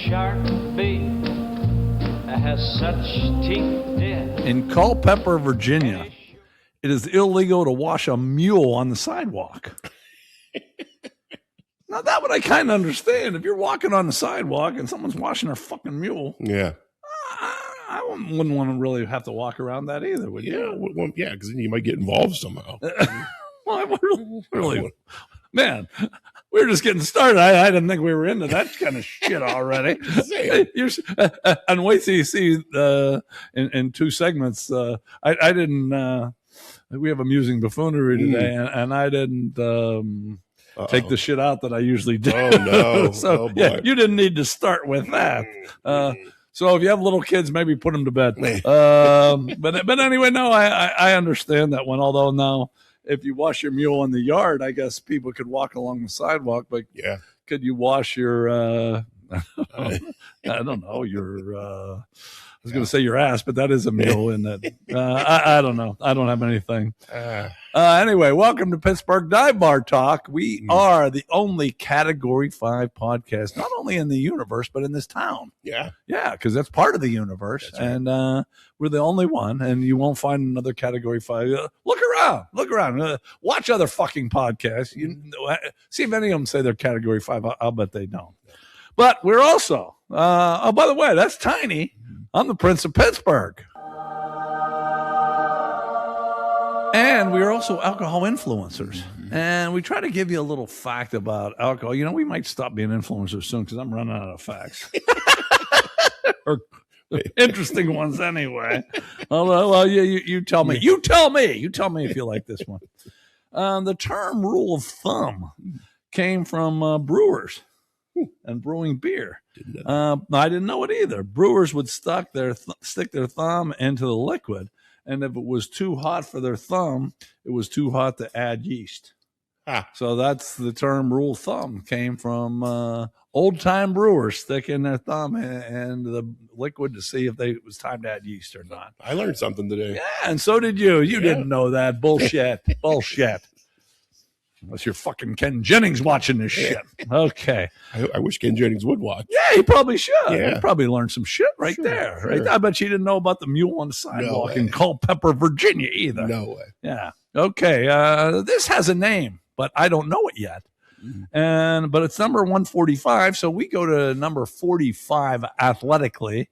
shark bait has such teeth, dear. In Culpeper, Virginia, it is illegal to wash a mule on the sidewalk. Now, that would I kind of understand. If you're walking on the sidewalk and someone's washing their fucking mule, Yeah. I wouldn't want to really have to walk around that either, would you? Well, yeah, because then you might get involved somehow. Well, really, man, we were just getting started. I didn't think we were into that kind of shit already. And wait till you see in two segments. I didn't. We have Amusing Buffoonery today, and I didn't take the shit out that I usually do. Oh no! So yeah, you didn't need to start with that. So if you have little kids, maybe put them to bed. But anyway, no, I understand that one. Although now, if you wash your mule in the yard, I guess people could walk along the sidewalk. But yeah, could you wash your? I don't know your. I was going to say your ass, but that is a mule, isn't it? I don't know. I don't have anything. Anyway, welcome to Pittsburgh Dive Bar Talk. We are the only Category 5 podcast, not only in the universe, but in this town. Yeah. Yeah, because that's part of the universe. Right. And we're the only one, and you won't find another Category 5. Look around. Watch other fucking podcasts. See if any of them say they're Category 5. I'll bet they don't. But we're also, by the way, that's Tiny. I'm the Prince of Pittsburgh. And we are also alcohol influencers. And we try to give you a little fact about alcohol. You know, we might stop being influencers soon because I'm running out of facts. Or interesting ones anyway. Although, well, you tell me. You tell me if you like this one. The term rule of thumb came from brewers and brewing beer. I didn't know it either. Brewers would stick their thumb into the liquid, and if it was too hot for their thumb, it was too hot to add yeast. So that's the term rule of thumb. Came from old-time brewers sticking their thumb in the liquid to see if it was time to add yeast or not. I learned something today. Yeah, and so did you. You didn't know that. Bullshit. Bullshit. Unless you're fucking Ken Jennings watching this shit. Okay. I wish Ken Jennings would watch. Yeah, he probably should. Yeah. He probably learned some shit right there. Sure. Right? I bet you didn't know about the mule on the sidewalk in Culpeper, Virginia either. No way. Yeah. Okay. This has a name, but I don't know it yet. But it's number 145. So we go to number 45 athletically.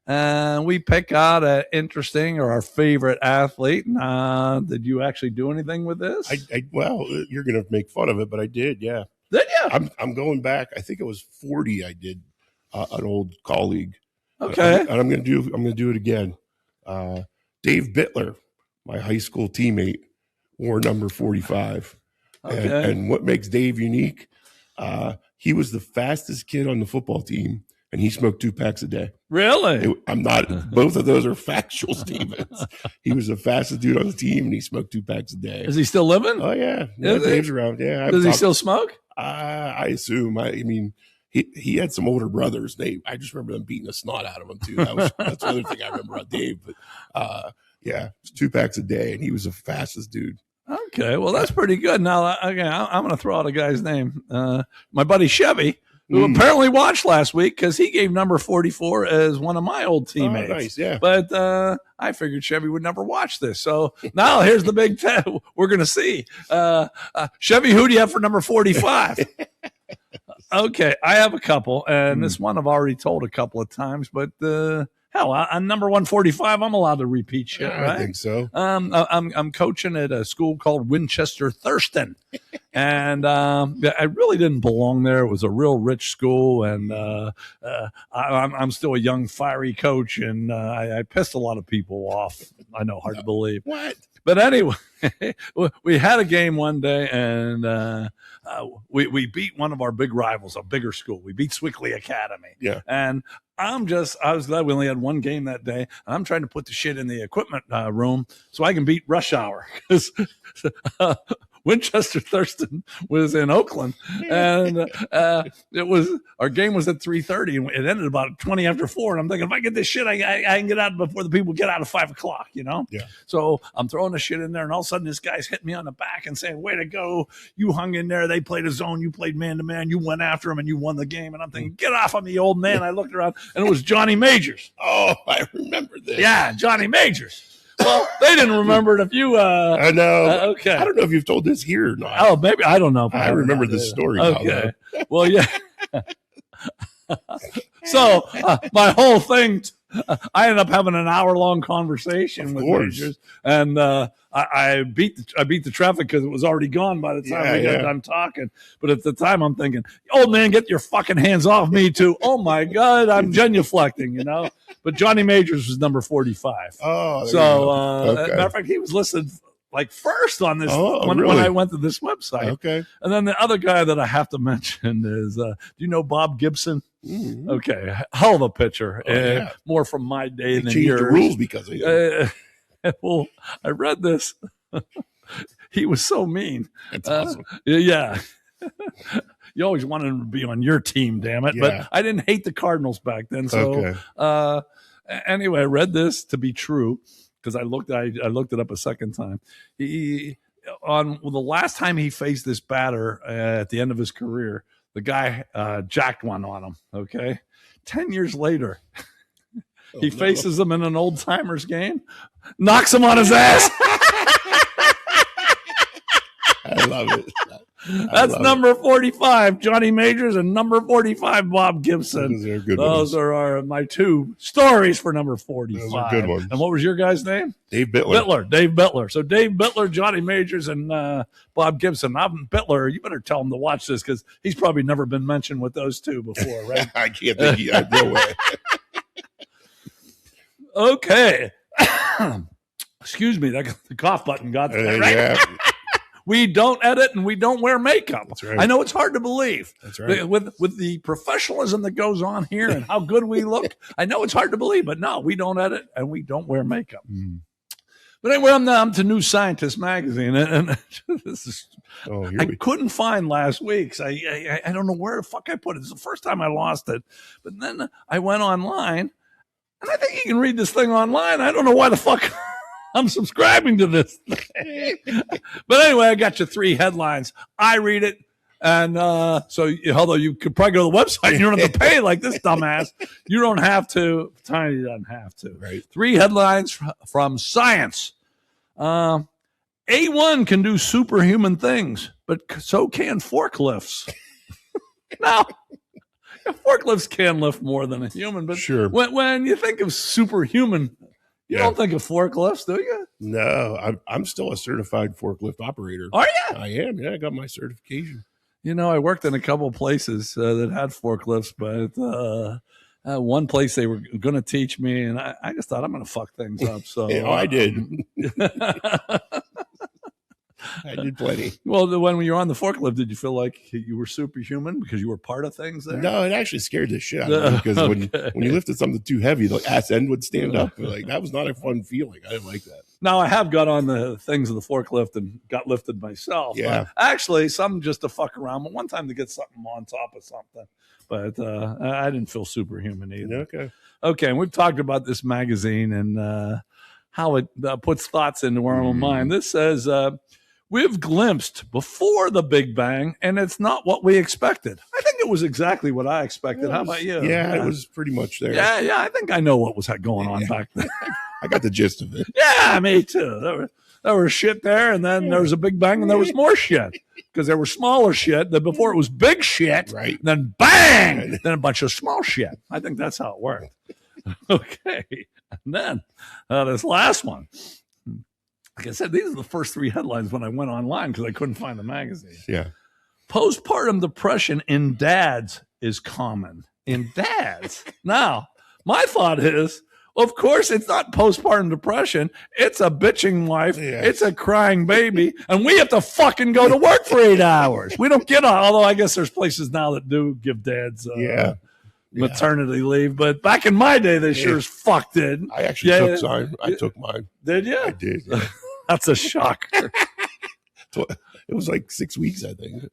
And we pick out an interesting or our favorite athlete. Did you actually do anything with this? Well, you're going to make fun of it, but I did. Yeah. Did you? I'm going back. I think it was 40. I did an old colleague. Okay. And I'm going to do it again. Dave Bittler, my high school teammate, wore number 45. Okay. And what makes Dave unique? He was the fastest kid on the football team. And he smoked 2 packs a day. Really? I'm not. Both of those are factual statements. He was the fastest dude on the team, and he smoked 2 packs a day. Is he still living? Oh yeah, Dave's around. Yeah. Does he still smoke? I assume. I mean, he had some older brothers. I just remember them beating the snot out of him too. That's the other thing I remember about Dave. But yeah, it was 2 packs a day, and he was the fastest dude. Okay, well that's pretty good. Now, again, I'm going to throw out a guy's name. My buddy Chevy, who apparently watched last week because he gave number 44 as one of my old teammates. Oh, nice, yeah. But I figured Chevy would never watch this. So now here's the big test. We're going to see. Chevy, who do you have for number 45? Okay, I have a couple, and this one I've already told a couple of times, but hell, on number 145, I'm allowed to repeat shit, right? I think so. I'm coaching at a school called Winchester Thurston, and I really didn't belong there. It was a real rich school, and I'm still a young, fiery coach, and I pissed a lot of people off. I know, hard to believe. What? But anyway, we had a game one day, and we beat one of our big rivals, a bigger school. We beat Swickley Academy. Yeah. And I was glad we only had one game that day. I'm trying to put the shit in the equipment room so I can beat rush hour. Because Winchester Thurston was in Oakland, and our game was at 3:30, and it ended about 20 after 4. And I'm thinking, if I get this shit, I can get out before the people get out at 5 o'clock, Yeah. So I'm throwing the shit in there, and all of a sudden this guy's hitting me on the back and saying, "Way to go! You hung in there. They played a zone. You played man to man. You went after him, and you won the game." And I'm thinking, "Get off of me, old man!" I looked around, and it was Johnny Majors. Oh, I remember this. Yeah, Johnny Majors. Well, they didn't remember it. If you, I know. Okay. I don't know if you've told this here or not. Oh, maybe I don't know. I remember this story. Okay. Well, yeah. So my whole thing, I ended up having an hour-long conversation with Majors, and I beat the traffic because it was already gone by the time we got done talking. But at the time, I'm thinking, "Old man, get your fucking hands off me too!" Oh my God, I'm genuflecting, But Johnny Majors was number 45. Oh, so matter of fact, he was listed like first on this when I went to this website. Okay. And then the other guy that I have to mention is, do you know Bob Gibson? Mm-hmm. Okay, hell of a pitcher. More from my day than changed yours. the rules because of you. Well, I read this. He was so mean. That's awesome. Yeah. You always wanted him to be on your team, damn it. Yeah. But I didn't hate the Cardinals back then. So anyway, I read this to be true because I looked it up a second time. The last time he faced this batter at the end of his career, the guy jacked one on him. Okay, 10 years later, he faces him in an old timers game, knocks him on his ass. I love it. That's number 45, Johnny Majors, and number 45, Bob Gibson. Those are good Those are my two stories for number 45. Those are good ones. And what was your guy's name? Dave Bittler. Dave Bittler. So Dave Bittler, Johnny Majors, and Bob Gibson. I'm Bittler. You better tell him to watch this because he's probably never been mentioned with those two before, right? I can't think. No way. Okay. Excuse me. The cough button got there, right? Yeah. We don't edit and we don't wear makeup. That's right. I know it's hard to believe. That's right. With the professionalism that goes on here and how good we look, I know it's hard to believe, but no, we don't edit and we don't wear makeup. Mm. But anyway, I'm to New Scientist magazine, and this is I couldn't find last week's. I don't know where the fuck I put it. It's the first time I lost it. But then I went online, and I think you can read this thing online. I don't know why the fuck I'm subscribing to this thing. But anyway, I got you 3 headlines. I read it. And so although you could probably go to the website and you don't have to pay like this dumbass, you don't have to. Tiny doesn't have to. Right. 3 headlines from Science. A1 can do superhuman things, but so can forklifts. Now, forklifts can lift more than a human, but sure. When you think of superhuman, you don't think of forklifts, do you? No, I'm still a certified forklift operator. Are you? I am. Yeah, I got my certification. I worked in a couple of places that had forklifts, but one place they were going to teach me, and I just thought I'm going to fuck things up. So I did. I did plenty. Well, when you were on the forklift, did you feel like you were superhuman because you were part of things there? No, it actually scared the shit out of me because when you lifted something too heavy, the ass end would stand up. Like that was not a fun feeling. I didn't like that. Now, I have got on the things of the forklift and got lifted myself. Yeah. Actually, some just to fuck around, but one time to get something on top of something. But I didn't feel superhuman either. Okay, and we've talked about this magazine and how it puts thoughts into our own mind. This says, we've glimpsed before the Big Bang, and it's not what we expected. I think it was exactly what I expected. How about you? Yeah, it was pretty much there. Yeah, I think I know what was going on back then. I got the gist of it. Yeah, me too. There was shit there, and then there was a Big Bang, and there was more shit. Because there was smaller shit. Then before it was big shit. Right. Then bang! Then a bunch of small shit. I think that's how it worked. Okay. And then this last one. Like I said, these are the first 3 headlines when I went online because I couldn't find the magazine. Yeah. Postpartum depression in dads is common. In dads? Now, my thought is, of course, it's not postpartum depression. It's a bitching wife. Yes. It's a crying baby. And we have to fucking go to work for 8 hours. We don't get on. Although I guess there's places now that do give dads maternity leave. But back in my day, they sure as fuck did. I actually took mine. I took mine. Did you? I did. Yeah. That's a shocker. It was like 6 weeks, I think.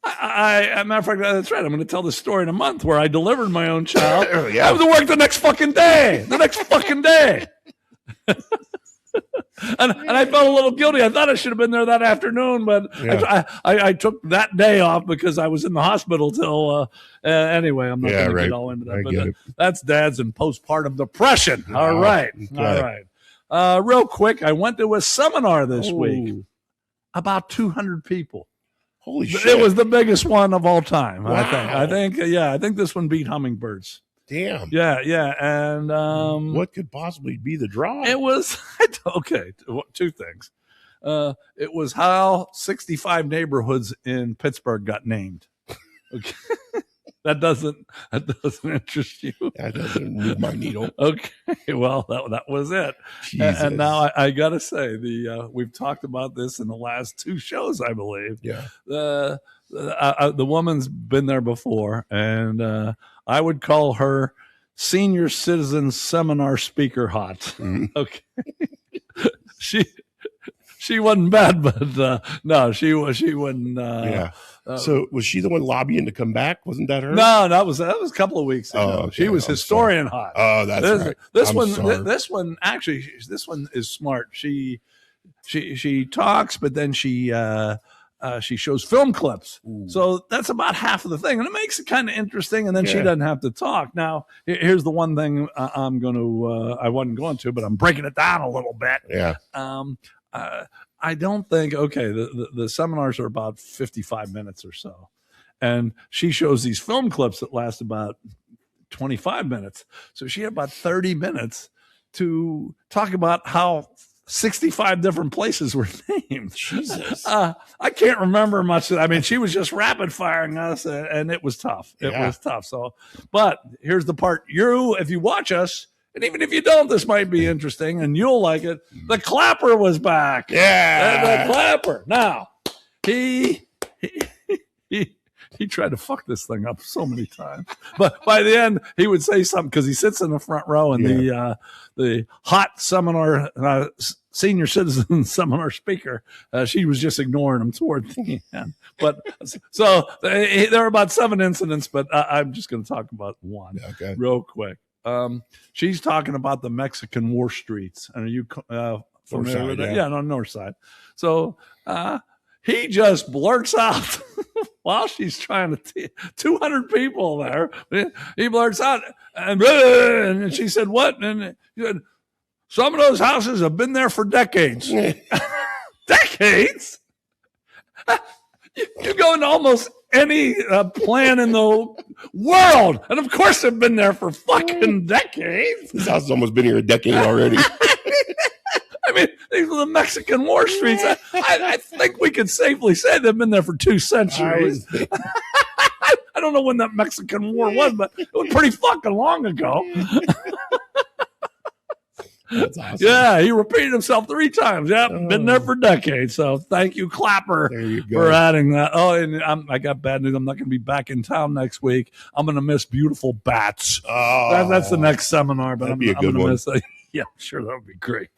As a matter of fact, that's right. I'm going to tell the story in a month where I delivered my own child. Yeah. I have to work the next fucking day. And I felt a little guilty. I thought I should have been there that afternoon, but I took that day off because I was in the hospital till anyway. I'm not going to get all into that. But that's dads and postpartum depression. All right. Real quick, I went to a seminar this week. About 200 people. Holy shit! It was the biggest one of all time. Wow. I think this one beat hummingbirds. Damn. Yeah. And what could possibly be the draw? It was okay. Two things. It was how 65 neighborhoods in Pittsburgh got named. Okay. That doesn't interest you. That doesn't move my needle. Okay. Well, that was it. And now I got to say we've talked about this in the last 2 shows, I believe. Yeah. The woman's been there before, and I would call her senior citizen seminar speaker hot. Mm-hmm. Okay. She wasn't bad, but no, she wasn't. Yeah. So was she the one lobbying to come back? Wasn't that her? No, that was a couple of weeks ago. Oh, okay. She was historian hot. Oh, that's right. This one is smart. She talks, but then she shows film clips. Ooh. So that's about half of the thing, and it makes it kind of interesting. And then she doesn't have to talk. Now, here's the one thing I wasn't going to, but I'm breaking it down a little bit. Yeah. I don't think, the seminars are about 55 minutes or so. And she shows these film clips that last about 25 minutes. So she had about 30 minutes to talk about how 65 different places were named. Jesus. I can't remember much. I mean, she was just rapid firing us, and it was tough. It was tough. So, but here's the part. If you watch us, and even if you don't, this might be interesting, and you'll like it. The Clapper was back. Yeah. The Clapper. Now, he tried to fuck this thing up so many times. But by the end, he would say something because he sits in the front row, and the hot seminar, senior citizen seminar speaker, she was just ignoring him toward the end. But so there are about 7 incidents, but I'm just going to talk about one real quick. She's talking about the Mexican war streets. And are you familiar with that? Yeah, on the north side. So he just blurts out while she's trying to 200 people there. He blurts out, and she said, "What?" And he said, "Some of those houses have been there for decades." Decades? You go into almost any plan in the world, and of course they've been there for fucking decades. This house has almost been here a decade already. I mean, these are the Mexican war streets. I think we could safely say they've been there for 2 centuries. I don't know when that Mexican war was, but it was pretty fucking long ago. That's awesome. Yeah, he repeated himself 3 times. Yep, been there for decades. So thank you, Clapper, for adding that. Oh, and I got bad news. I'm not going to be back in town next week. I'm going to miss beautiful bats. Oh, that's the next seminar. But I'm going to miss that. Yeah, sure, that would be great.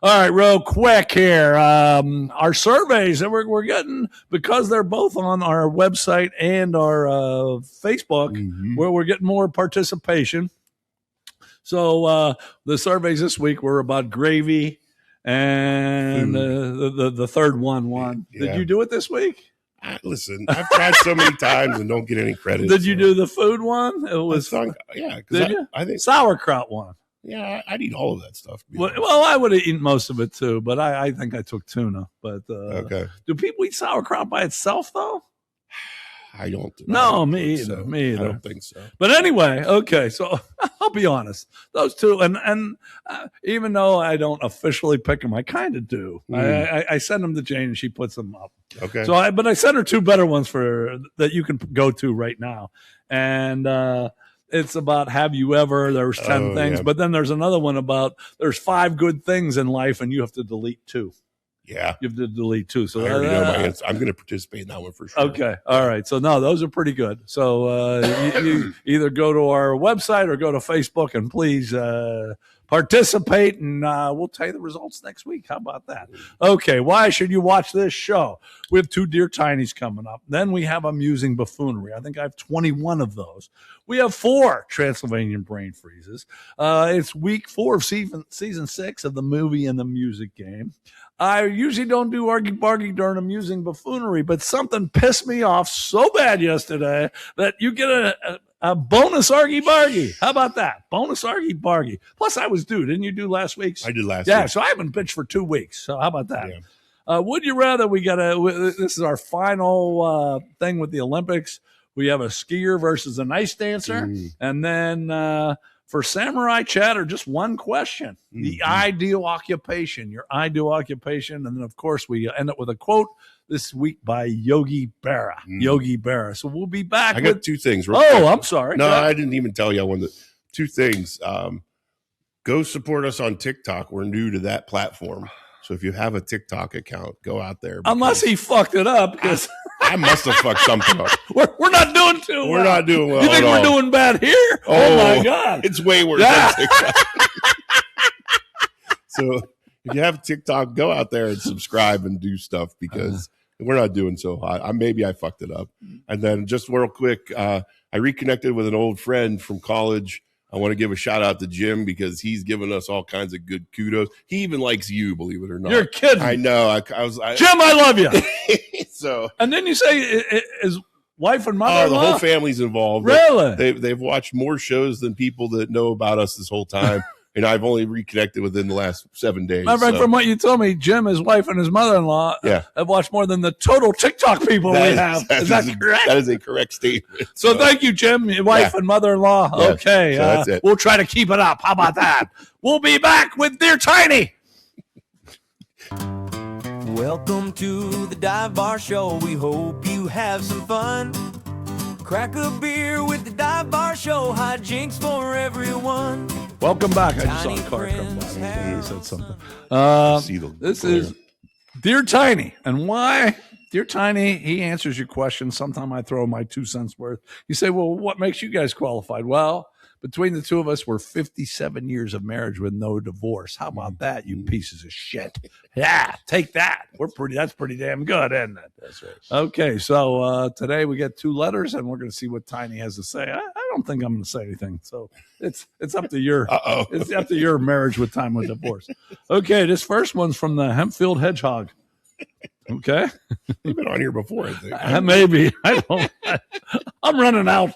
All right, real quick here. Our surveys that we're getting, because they're both on our website and our Facebook, where we're getting more participation. So the surveys this week were about gravy, and the third one won. Yeah. Did you do it this week? Listen, I've tried so many times and don't get any credit. Did you do the food one? It was fun. Yeah, I think sauerkraut one. Yeah, I'd eat all of that stuff. Well, I would have eaten most of it too, but I think I took tuna. But okay, do people eat sauerkraut by itself though? I don't. No, me either. So. Me either. I don't think so. But anyway, okay. So I'll be honest. Those two, and even though I don't officially pick them, I kind of do. I send them to Jane, and she puts them up. Okay. So I sent her 2 better ones that you can go to right now, and it's about have you ever. There's 10 things, but then there's another one about there's 5 good things in life, and you have to delete 2. Yeah. You have to delete 2. So I already know my answer. I'm going to participate in that one for sure. Okay. All right. So no, those are pretty good. So you either go to our website or go to Facebook and please participate, and we'll tell you the results next week. How about that? Okay, why should you watch this show? We have 2 Dear Tinies coming up. Then we have Amusing Buffoonery. I think I have 21 of those. We have 4 Transylvanian brain freezes. It's week 4 of season 6 of the movie and the music game. I usually don't do Argy Bargy during Amusing Buffoonery, but something pissed me off so bad yesterday that you get a bonus Argy Bargy. How about that? Bonus Argy Bargy. Plus, I was due. Didn't you do last week's? I did last week. Yeah, so I haven't bitched for 2 weeks. So how about that? Yeah. Would you rather? This is our final thing with the Olympics. We have a skier versus an ice dancer. And then for Samurai Chatter, just one question. The ideal occupation, your ideal occupation. And then, of course, we end up with a quote this week by Yogi Berra. Yogi Berra. So we'll be back. I got 2 things. I'm sorry. No, I didn't even tell you. I wanted 2 things. Go support us on TikTok. We're new to that platform. So if you have a TikTok account, go out there. Unless he fucked it up, because I must have fucked something up. We're not doing too well. We're not doing well. You think we're doing bad here? Oh my God. It's way worse than TikTok. So if you have TikTok, go out there and subscribe and do stuff, because we're not doing so hot. Maybe I fucked it up. And then just real quick, I reconnected with an old friend from college. I want to give a shout out to Jim, because he's given us all kinds of good kudos. He even likes you, believe it or not. You're kidding. I know. Jim, I love you. So, and then you say his wife and mother. The whole family's involved. Really? They've watched more shows than people that know about us this whole time. And I've only reconnected within the last 7 days. From what you told me, Jim, his wife, and his mother-in-law have watched more than the total TikTok people we have. Is that correct? That is a correct statement. So thank you, Jim, your wife and mother-in-law. Yes. Okay. So that's it. We'll try to keep it up. How about that? We'll be back with Dear Tiny. Welcome to the Dive Bar Show. We hope you have some fun. Crack a beer with the Dive Bar Show. Hijinks for everyone. Welcome back. I just saw a car come by. He said something. This is Dear Tiny. And why? Dear Tiny, he answers your questions. Sometimes I throw my 2 cents worth. You say, well, what makes you guys qualified? Well, between the 2 of us, we're 57 years of marriage with no divorce. How about that, you pieces of shit? Yeah, take that. That's pretty damn good, isn't it? That's right. Okay, so today we get 2 letters, and we're going to see what Tiny has to say. I don't think I'm going to say anything, so it's up to your it's up to your marriage with time with divorce. Okay, this first one's from the Hempfield Hedgehog. Okay, you've been on here before, I think. Maybe I don't. I'm running out.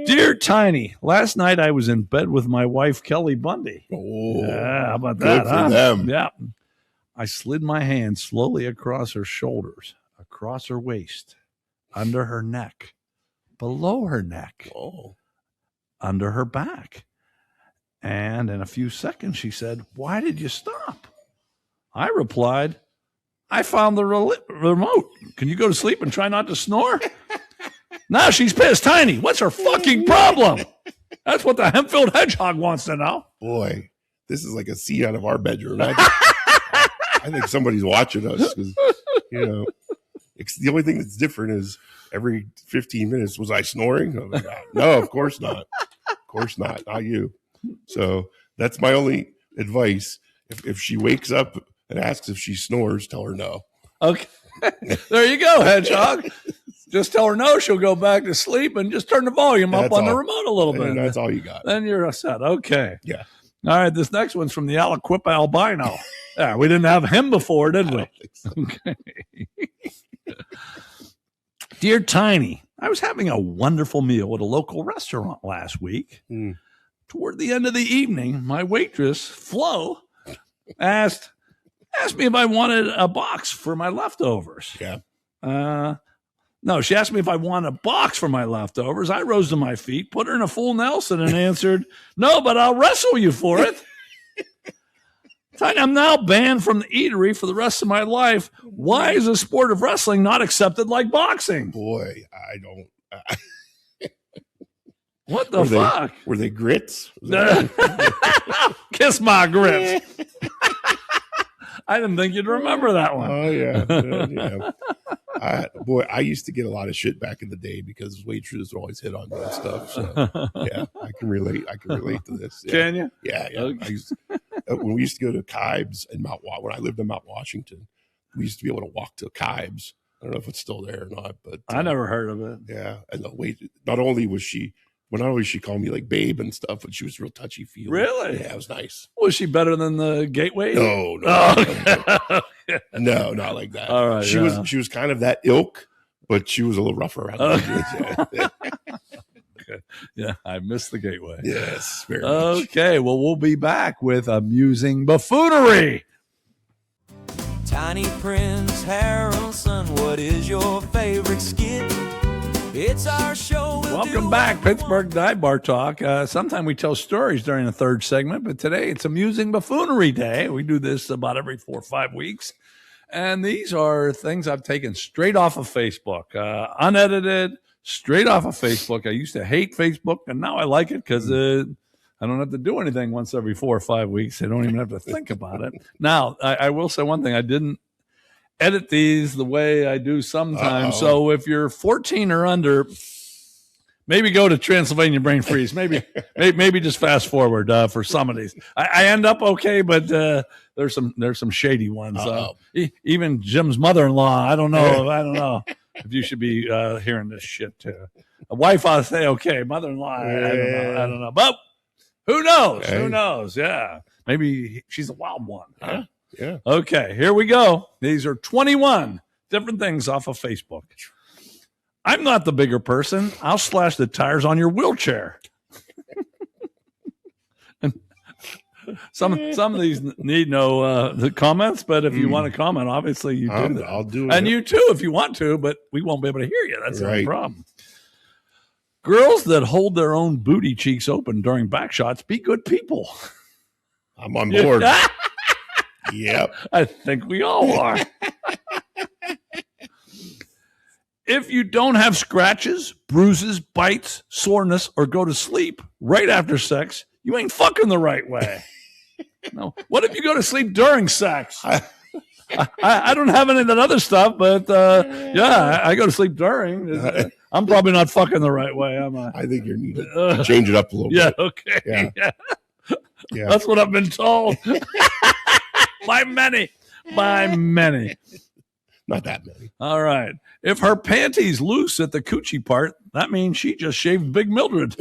Dear Tiny, last night I was in bed with my wife, Kelly Bundy. Oh, yeah, how about good that? For them. Yeah. I slid my hand slowly across her shoulders, across her waist, under her neck, below her neck, under her back. And in a few seconds, she said, "Why did you stop?" I replied, "I found the remote. Can you go to sleep and try not to snore?" Now she's pissed. Tiny, what's her fucking problem? That's what the Hempfield Hedgehog wants to know. Boy, this is like a scene out of our bedroom. I think somebody's watching us, because, the only thing that's different is every 15 minutes, was I snoring? I'm like, no, of course not. Of course not. Not you. So that's my only advice. If she wakes up and asks if she snores, tell her no. Okay. There you go, Hedgehog. Just tell her no, she'll go back to sleep, and just turn the volume up on the remote a little bit. And that's all you got. Then you're set. Okay. Yeah. All right, this next one's from the Aliquip Albino. Yeah, we didn't have him before, did we? I don't think so. Okay. Dear Tiny, I was having a wonderful meal at a local restaurant last week. Toward the end of the evening, my waitress, Flo, asked me if I wanted a box for my leftovers. Yeah. No, she asked me if I want a box for my leftovers. I rose to my feet, put her in a full Nelson, and answered, "No, but I'll wrestle you for it." I'm now banned from the eatery for the rest of my life. Why is the sport of wrestling not accepted like boxing? Boy, I don't. What the fuck? Were they grits? Kiss my grits. I didn't think you'd remember that one. Oh, yeah. I used to get a lot of shit back in the day because waitresses would always hit on me and stuff. So yeah, I can relate to this. Yeah. Can you? Yeah. Okay. When we used to go to Kibes in when I lived in Mount Washington, we used to be able to walk to Kibes. I don't know if it's still there or not, but I never heard of it. Yeah, and the wait. Not only she called me like babe and stuff, but she was real touchy feely. Really? Yeah, it was nice. Was she better than the gateway? No. Oh, no, not like that. All right. She was kind of that ilk, but she was a little rougher around the edges. Okay. Yeah, I missed the gateway. Yes, very much. Okay, well, we'll be back with Amusing Buffoonery. Tiny Prince Harrelson, what is your favorite skit? It's our show. Welcome back, Pittsburgh Dive Bar Talk. Sometime we tell stories during the third segment, but today it's Amusing Buffoonery Day. We do this about every 4 or 5 weeks. And these are things I've taken straight off of Facebook, unedited, straight off of Facebook. I used to hate Facebook, and now I like it because I don't have to do anything once every 4 or 5 weeks. I don't even have to think about it. Now, I will say one thing. I didn't edit these the way I do sometimes. So if you're 14 or under, maybe go to Transylvanian Brain Freeze. Maybe just fast forward for some of these. I end up okay, but there's some shady ones. Even Jim's mother-in-law. I don't know if you should be hearing this shit too. A wife, I'll say okay. Mother-in-law, I don't know. But who knows? Hey. Who knows? Yeah, maybe she's a wild one. Huh? Yeah. Okay, here we go. These are 21 different things off of Facebook. I'm not the bigger person. I'll slash the tires on your wheelchair. And some of these need no the comments, but if you want to comment, obviously you do that. I'll do it. And you too, if you want to, but we won't be able to hear you. That's the only Right. problem. Girls that hold their own booty cheeks open during back shots, be good people. I'm on board. Yep. I think we all are. If you don't have scratches, bruises, bites, soreness, or go to sleep right after sex, you ain't fucking the right way. No. What if you go to sleep during sex? I don't have any of that other stuff, but I go to sleep during. I'm probably not fucking the right way, am I? I think you need to change it up a little bit. Okay. Yeah. Yeah. That's what I've been told. By many. Not that many. All right. If her panties loose at the coochie part, that means she just shaved Big Mildred.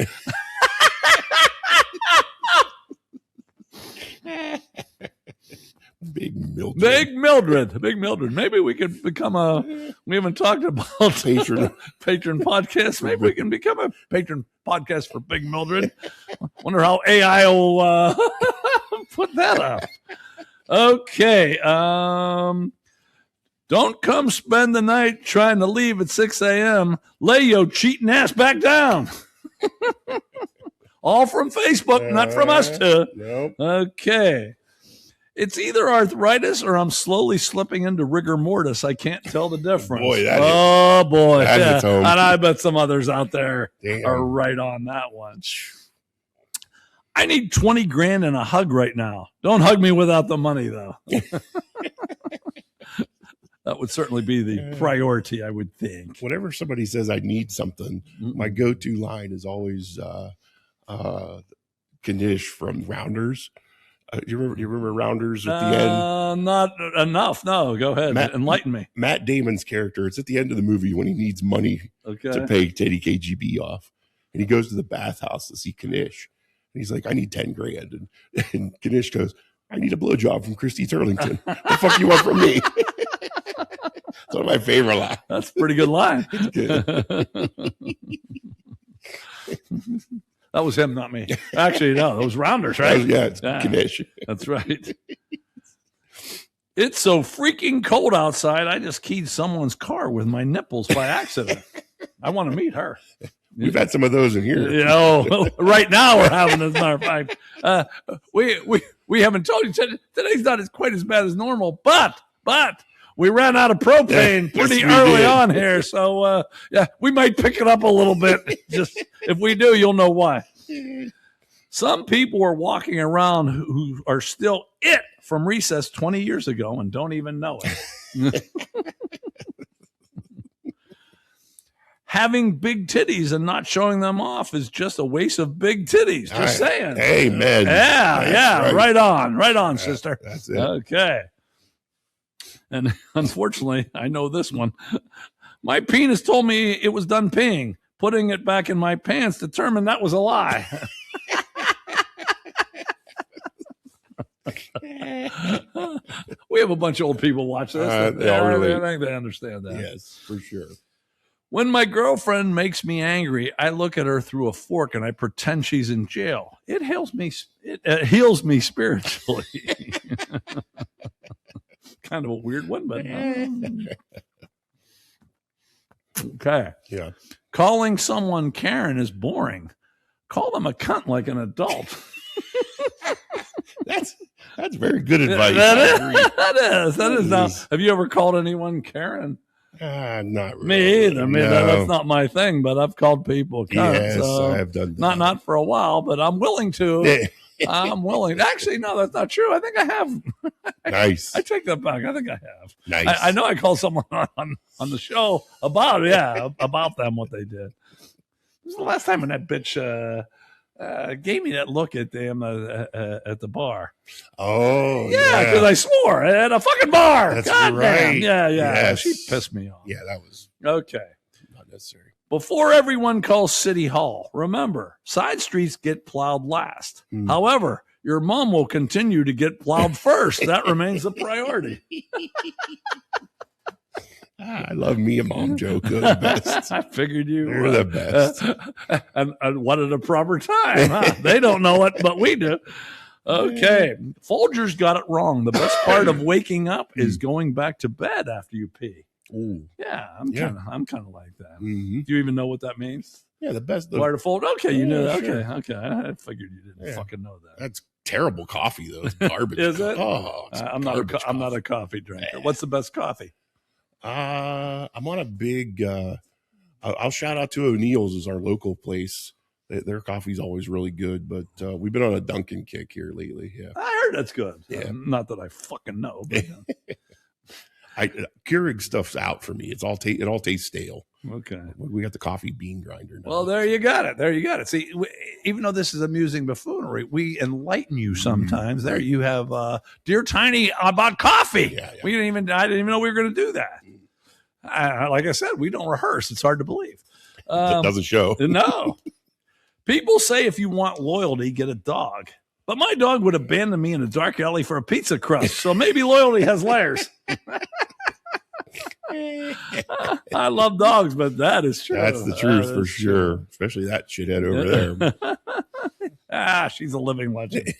Big Mildred. Big Mildred. Maybe we could become we haven't talked about patron podcast. Maybe we can become a patron podcast for Big Mildred. Wonder how AI will put that up. Okay. Don't come spend the night trying to leave at 6 a.m. Lay your cheating ass back down. All from Facebook, not from us two. Nope. Okay. It's either arthritis or I'm slowly slipping into rigor mortis. I can't tell the difference. Boy, yeah. its own. And I bet some others out there Damn. are right on that one. I need 20 grand and a hug right now. Don't hug me without the money, though. That would certainly be the priority, I would think. Whenever somebody says I need something, my go-to line is always Kanish from Rounders. You remember Rounders at the end? Not enough. No, go ahead. Enlighten me. Matt Damon's character, it's at the end of the movie when he needs money to pay Teddy KGB off. And he goes to the bathhouse to see Kanish. And he's like, I need 10 grand. And Kanish goes, I need a blowjob from Christy Turlington. The fuck you want from me? It's one of my favorite lines. That's a pretty good line. It's good. That was him, not me. Actually, no, it was Rounders, right? It's Kanish. That's right. It's so freaking cold outside, I just keyed someone's car with my nipples by accident. I want to meet her. We've had some of those in here. You know, right now we're having this. Matter of fact, we haven't told you today's not quite as bad as normal, but we ran out of propane pretty early on here, so we might pick it up a little bit. Just if we do, you'll know why. Some people are walking around who are still it from recess 20 years ago and don't even know it. having big titties and not showing them off is just a waste of big titties. Just saying. Amen. Yeah. Right on, sister. That's it. Okay. And unfortunately, I know this one. My penis told me it was done peeing. Putting it back in my pants determined that was a lie. We have a bunch of old people watch this. I think they understand that. Yes, for sure. When my girlfriend makes me angry, I look at her through a fork and I pretend she's in jail. It heals me spiritually. Kind of a weird one, but okay. Yeah. Calling someone Karen is boring. Call them a cunt like an adult. That's very good advice. That is. Now, have you ever called anyone Karen? Not really. Me either. That's not my thing, but I've called people cunts. Yes, I have done that. Not for a while, but I'm willing to. I'm willing. Actually, no, that's not true. I think I have. Nice. I take that back. I think I have. Nice. I know I called someone on the show about them, what they did. This was the last time when that bitch gave me that look at them at the bar. Oh, yeah, because I swore at a fucking bar. That's God right. Damn. Yeah. Yes. She pissed me off. Yeah, that was okay. not necessary. Before everyone calls City Hall, remember, side streets get plowed last. However, your mom will continue to get plowed first. That remains a priority. I love me a mom joke. They're the best. I figured you were the best. And what at a proper time. Huh? They don't know it, but we do. Okay. Folger's got it wrong. The best part of waking up is going back to bed after you pee. Ooh. Yeah, I'm kind of like that. Mm-hmm. Do you even know what that means? Yeah, the best. Part of Folger. Okay, you know that. Sure. Okay. I figured you didn't fucking know that. That's terrible coffee, though. It's garbage. Is it? Oh, I'm not a coffee drinker. What's the best coffee? I'm on a big. I'll shout out to O'Neill's is our local place. Their coffee's always really good, but we've been on a Dunkin' kick here lately. Yeah, I heard that's good. Yeah, not that I fucking know. But, Keurig stuff's out for me. It all tastes stale. Okay, we got the coffee bean grinder now. Well, there you got it. See, even though this is amusing buffoonery, we enlighten you sometimes. There you have Dear Tiny about coffee. Yeah. I didn't even know we were going to do that. Like I said, we don't rehearse. It's hard to believe. It doesn't show. No. People say if you want loyalty, get a dog. But my dog would abandon me in a dark alley for a pizza crust. So maybe loyalty has layers. I love dogs, but that is true. That's the truth for sure. Especially that shithead over there. She's a living legend.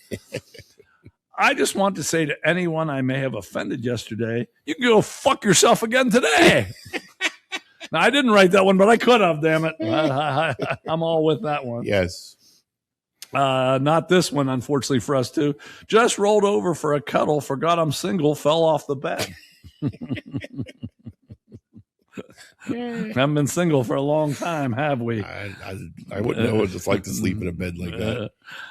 I just want to say to anyone I may have offended yesterday, you can go fuck yourself again today. Now, I didn't write that one, but I could have, damn it. I'm all with that one. Yes. Not this one, unfortunately for us too. Just rolled over for a cuddle, forgot I'm single, fell off the bed. Haven't been single for a long time, have we? I wouldn't know what it's like to sleep in a bed like that. It'd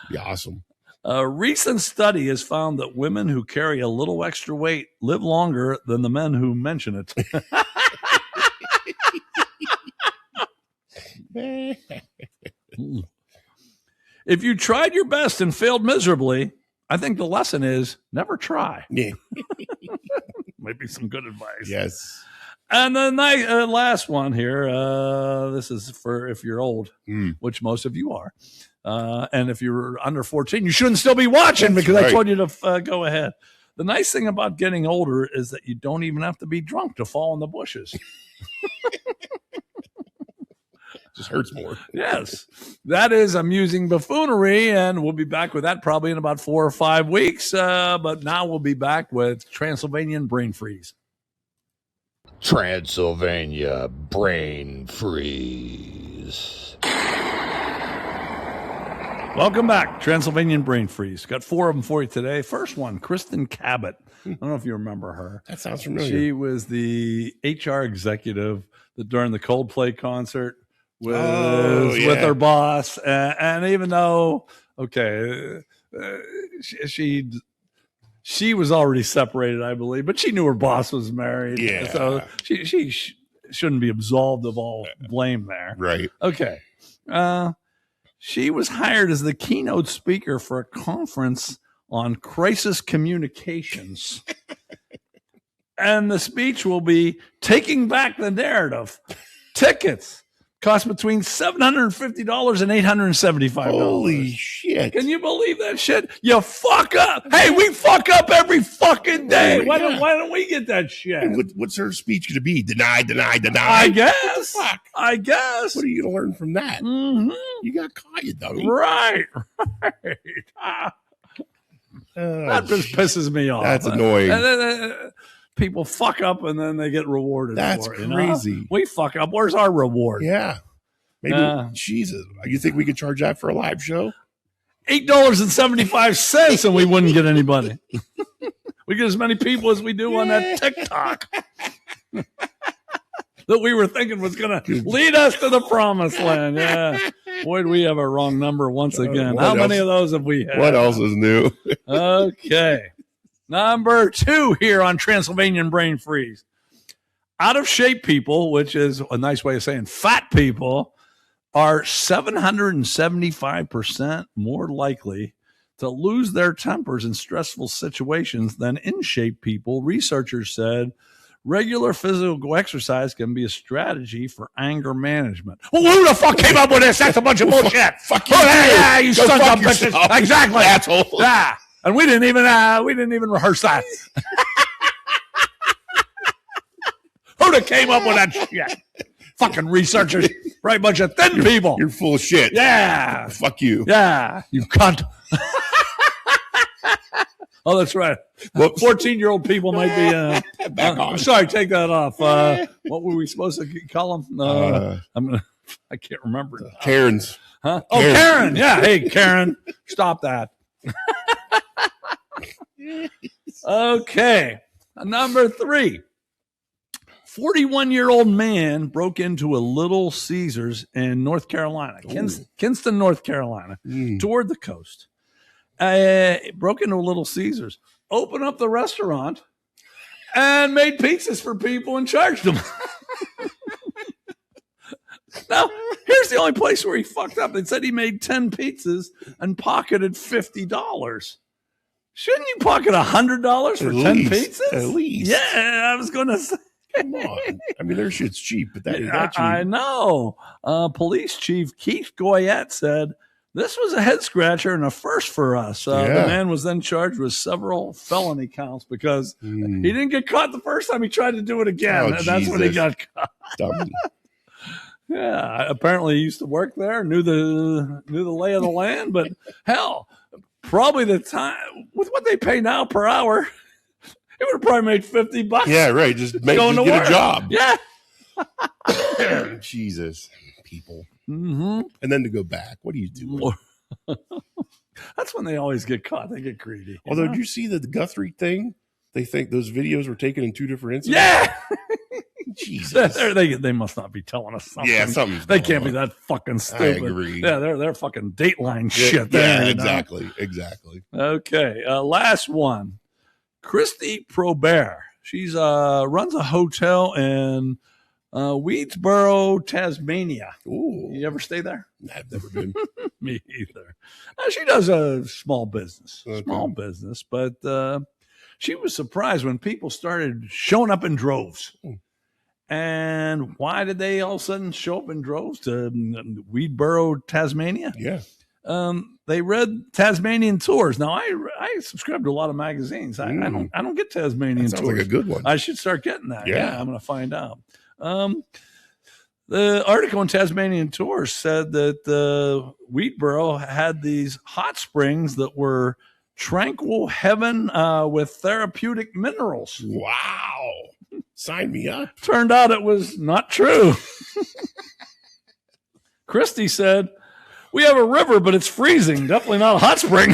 be awesome. A recent study has found that women who carry a little extra weight live longer than the men who mention it. If you tried your best and failed miserably, I think the lesson is never try. Yeah. Might be some good advice. Yes. And the last one here, this is for if you're old, which most of you are. And if you're under 14, you shouldn't still be watching. That's because right. I told you to go ahead. The nice thing about getting older is that you don't even have to be drunk to fall in the bushes. Just hurts more. Yes. That is Amusing Buffoonery, and we'll be back with that probably in about 4 or 5 weeks. But now we'll be back with Transylvanian Brain Freeze. Transylvania Brain Freeze. Welcome back, Transylvanian Brain Freeze. Got 4 of them for you today. First one, Kristen Cabot. I don't know if you remember her. That sounds familiar. She was the HR executive during the Coldplay concert with her boss. And even though, she was already separated, I believe, but she knew her boss was married. Yeah. So shouldn't be absolved of all blame there. Right. Okay. She was hired as the keynote speaker for a conference on crisis communications. And the speech will be taking back the narrative. Tickets cost between $750 and $875. Holy shit. Can you believe that shit? You fuck up. Hey, we fuck up every fucking day. Oh, Why yeah. don't we get that shit? And what's her speech going to be? Deny. I guess. What the fuck? I guess. What are you going to learn from that? Mm-hmm. You got caught, you dummy. Right. That just pisses me off. That's annoying. People fuck up and then they get rewarded. That's for it, crazy. You know? We fuck up. Where's our reward? Yeah. Maybe, Jesus. You think we could charge that for a live show? $8.75 and we wouldn't get anybody. We get as many people as we do on that TikTok that we were thinking was going to lead us to the promised land. Yeah. Boy, do we have a wrong number once again. How many of those have we had? What else is new? Okay. Number 2 here on Transylvanian Brain Freeze. Out of shape people, which is a nice way of saying fat people, are 775% more likely to lose their tempers in stressful situations than in shape people. Researchers said regular physical exercise can be a strategy for anger management. Well, who the fuck came up with this? That's a bunch of bullshit. Fuck you. Yeah, you Go sons fuck of bitches. yourself, Exactly. asshole. Yeah. And we didn't even rehearse that. Who'd have came up with that shit? Fucking researchers, right? Bunch of thin people. You're full of shit. Yeah. Fuck you. Yeah. You cunt. Oh, that's right. Whoops. 14-year-old people might be. Back on. I'm sorry. Take that off. What were we supposed to call them? I can't remember. Karens. Huh? Oh, Karen. Yeah. Hey, Karen. Stop that. Okay. Number 3. 41-year-old man broke into a Little Caesars in North Carolina, Kinston, North Carolina, toward the coast. Broke into a Little Caesars, opened up the restaurant, and made pizzas for people and charged them. Now, here's the only place where he fucked up. It said he made 10 pizzas and pocketed $50. Shouldn't you pocket $100 for 10 pizzas? At least. Yeah, I was going to say. Come on. I mean, their shit's cheap, but that ain't that cheap. I know. Police Chief Keith Goyette said, this was a head scratcher and a first for us. The man was then charged with several felony counts because he didn't get caught the first time he tried to do it again. Oh, that's when he got caught. Dummy. Yeah, apparently he used to work there, knew the lay of the land, but hell, probably the time with what they pay now per hour, he would have probably made $50. Yeah, right. Just get work. a job. Yeah. Jesus, people. Mm-hmm. And then to go back, what are you doing? That's when they always get caught. They get greedy. Although, did you see the Guthrie thing? They think those videos were taken in 2 different incidents. Yeah. Jesus. They must not be telling us something. Yeah, something's They going can't be on. that fucking stupid. I agree. Yeah, they're fucking Dateline shit there. Yeah, you know? exactly. Okay, last one. Christy Probert. She's runs a hotel in Weedsboro, Tasmania. Ooh. You ever stay there? I've never been. Me either. She does a small business, Okay. but she was surprised when people started showing up in droves. And why did they all of a sudden show up in droves to Weedsboro, Tasmania? Yeah. They read Tasmanian tours. Now I subscribe to a lot of magazines. I don't get Tasmanian Sounds tours. like a good one. I should start getting that. Yeah. I'm going to find out. The article in Tasmanian Tours said that Weedsboro had these hot springs that were tranquil heaven with therapeutic minerals. Wow. Sign me up. Turned out it was not true. Christy said, we have a river, but it's freezing. Definitely not a hot spring.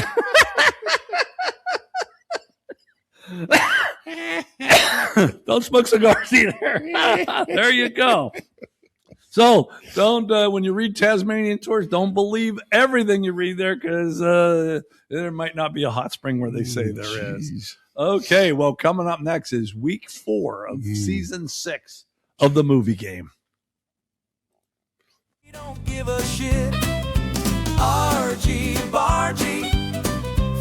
Don't smoke cigars either. There you go. So don't, when you read Tasmanian Tours, don't believe everything you read there because there might not be a hot spring where they say there is. Okay, well, coming up next is week 4 of season 6 of the movie game. We don't give a shit. Argy Bargy,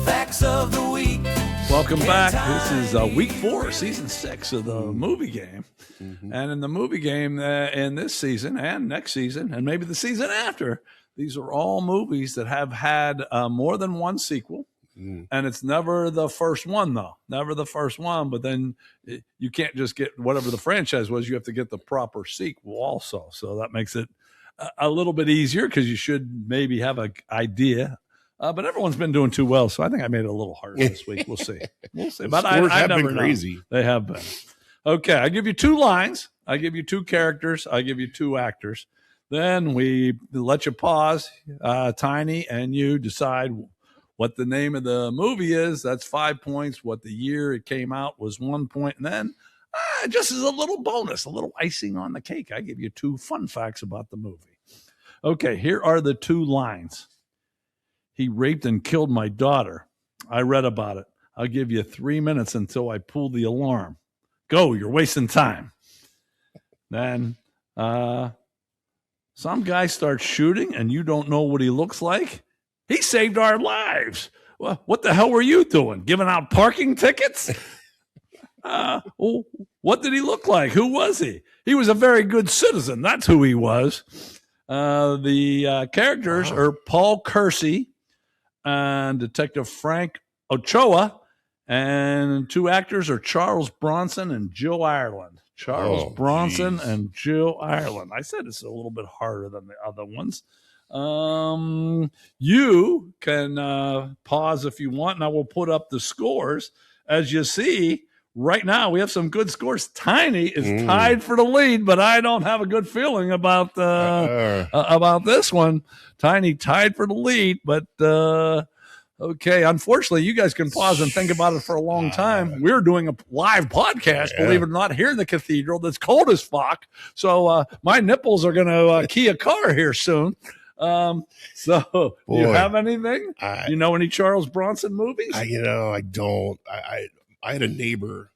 facts of the week. Welcome back. This is week 4, season 6 of the movie game. Mm-hmm. And in the movie game, in this season and next season, and maybe the season after, these are all movies that have had more than one sequel. Mm. And it's never the first one, though. Never the first one. But then you can't just get whatever the franchise was. You have to get the proper sequel also. So that makes it a little bit easier because you should maybe have an idea. But everyone's been doing too well, so I think I made it a little harder this week. We'll see. We'll see. But I have never been crazy. Know. They have been. Okay, I give you 2 lines. I give you 2 characters. I give you 2 actors. Then we let you pause, Tiny, and you decide what the name of the movie is. That's 5 points. What the year it came out was 1 point. And then just as a little bonus, a little icing on the cake, I give you 2 fun facts about the movie. Okay, here are the 2 lines. He raped and killed my daughter. I read about it. I'll give you 3 minutes until I pull the alarm. Go, you're wasting time. Then some guy starts shooting and you don't know what he looks like. He saved our lives. Well, what the hell were you doing? Giving out parking tickets? What did he look like? Who was he? He was a very good citizen. That's who he was. The characters are Paul Kersey and Detective Frank Ochoa, and 2 actors are Charles Bronson and Jill Ireland. Charles Bronson and Jill Ireland. I said it's a little bit harder than the other ones. You can pause if you want, and I will put up the scores. As you see, right now we have some good scores. Tiny is tied for the lead, but I don't have a good feeling about this one. Tiny tied for the lead, but okay. Unfortunately, you guys can pause and think about it for a long time. We're doing a live podcast, believe it or not, here in the cathedral. That's cold as fuck. So my nipples are going to key a car here soon. So do you have anything? You know any Charles Bronson movies? I don't. I had a neighbor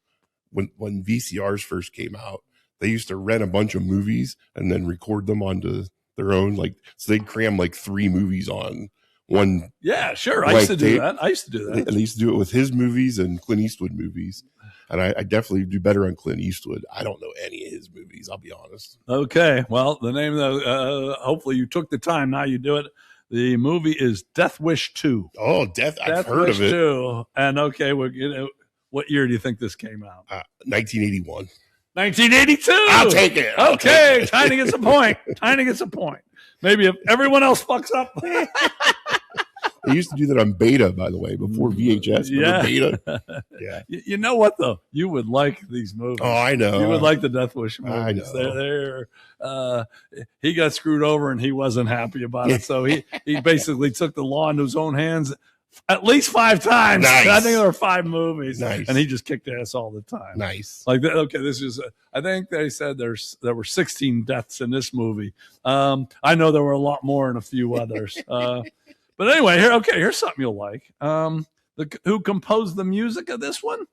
when VCRs first came out. They used to rent a bunch of movies and then record them onto their own. So they'd cram 3 movies on one. Yeah, sure. I used to do that. And they used to do it with his movies and Clint Eastwood movies. And I definitely do better on Clint Eastwood. I don't know any of his movies, I'll be honest. Okay. Well, the name of the, hopefully you took the time. Now you do it. The movie is Death Wish 2. Oh, I've heard of it. 2. And okay, what year do you think this came out? 1981. 1982. I'll take it. Okay. Tiny gets a point. Tiny gets a point. Maybe if everyone else fucks up. They used to do that on beta, by the way, before VHS. Yeah. Beta. Yeah. You know what, though? You would like these movies. Oh, I know. You would like the Death Wish movies. I know. He got screwed over, and he wasn't happy about it. So he basically took the law into his own hands at least 5 times. Nice. I think there were 5 movies. Nice. And he just kicked ass all the time. Nice. This is, I think they said there were 16 deaths in this movie. I know there were a lot more in a few others. But anyway, here's something you'll like. Who composed the music of this one?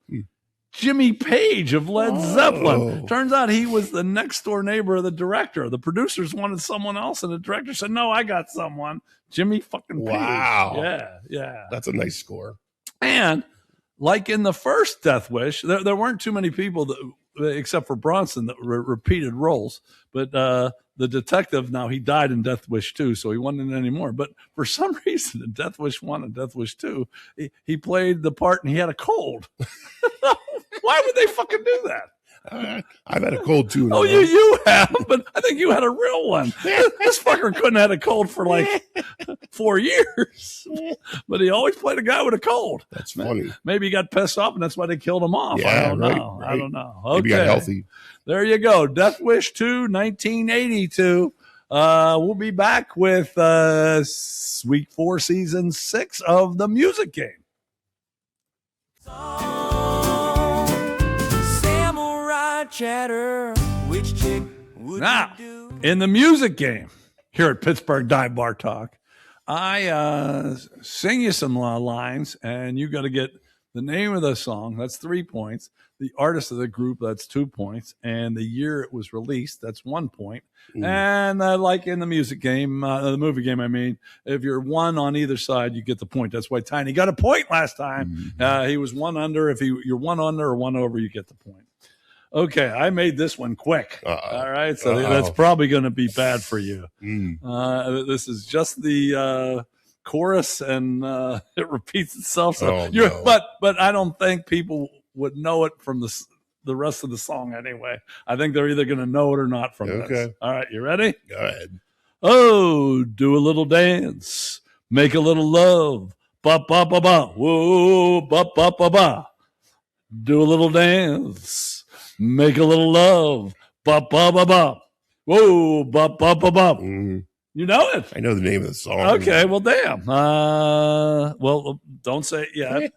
Jimmy Page of Led Zeppelin. Turns out he was the next door neighbor of the director. The producers wanted someone else, and the director said, "No, I got someone." Jimmy fucking Page. Wow. Yeah. That's a nice score. And like in the first Death Wish, there weren't too many people except for Bronson that repeated roles. But the detective, now he died in Death Wish 2, so he wasn't in anymore. But for some reason, in Death Wish 1 and Death Wish 2, he played the part and he had a cold. Why would they fucking do that? I've had a cold too. Oh, you have, but I think you had a real one. This fucker couldn't have had a cold for 4 years, but he always played a guy with a cold. That's funny. Maybe he got pissed off and that's why they killed him off. Yeah, I don't right, know. right. I don't know. Okay. Maybe he got healthy. There you go. Death Wish 2, 1982. We'll be back with week 4, season 6 of the music game. Chatter, which chick would Now, you do? in the music game here at Pittsburgh Dive Bar Talk, I sing you some lines, and you got to get the name of the song. That's 3 points. the artist of the group, that's 2 points. And the year it was released, that's 1 point. And like in the music game, the movie game, I mean, if you're one on either side, you get the point. That's why Tiny got a point last time. He was one under. If you're one under or one over, you get the point. Okay, I made this one quick. All right, so that's probably going to be bad for you. This is just the chorus, and it repeats itself. So but I don't think people would know it from the rest of the song anyway. I think they're either going to know it or not from this. All right, you ready? Go ahead. Oh, do a little dance, make a little love, ba ba ba ba, whoa, ba ba ba ba. Do a little dance, make a little love, ba ba ba ba, whoa, ba ba ba ba. You know it. I know the name of the song. Okay, well, damn. Well, don't say it yet.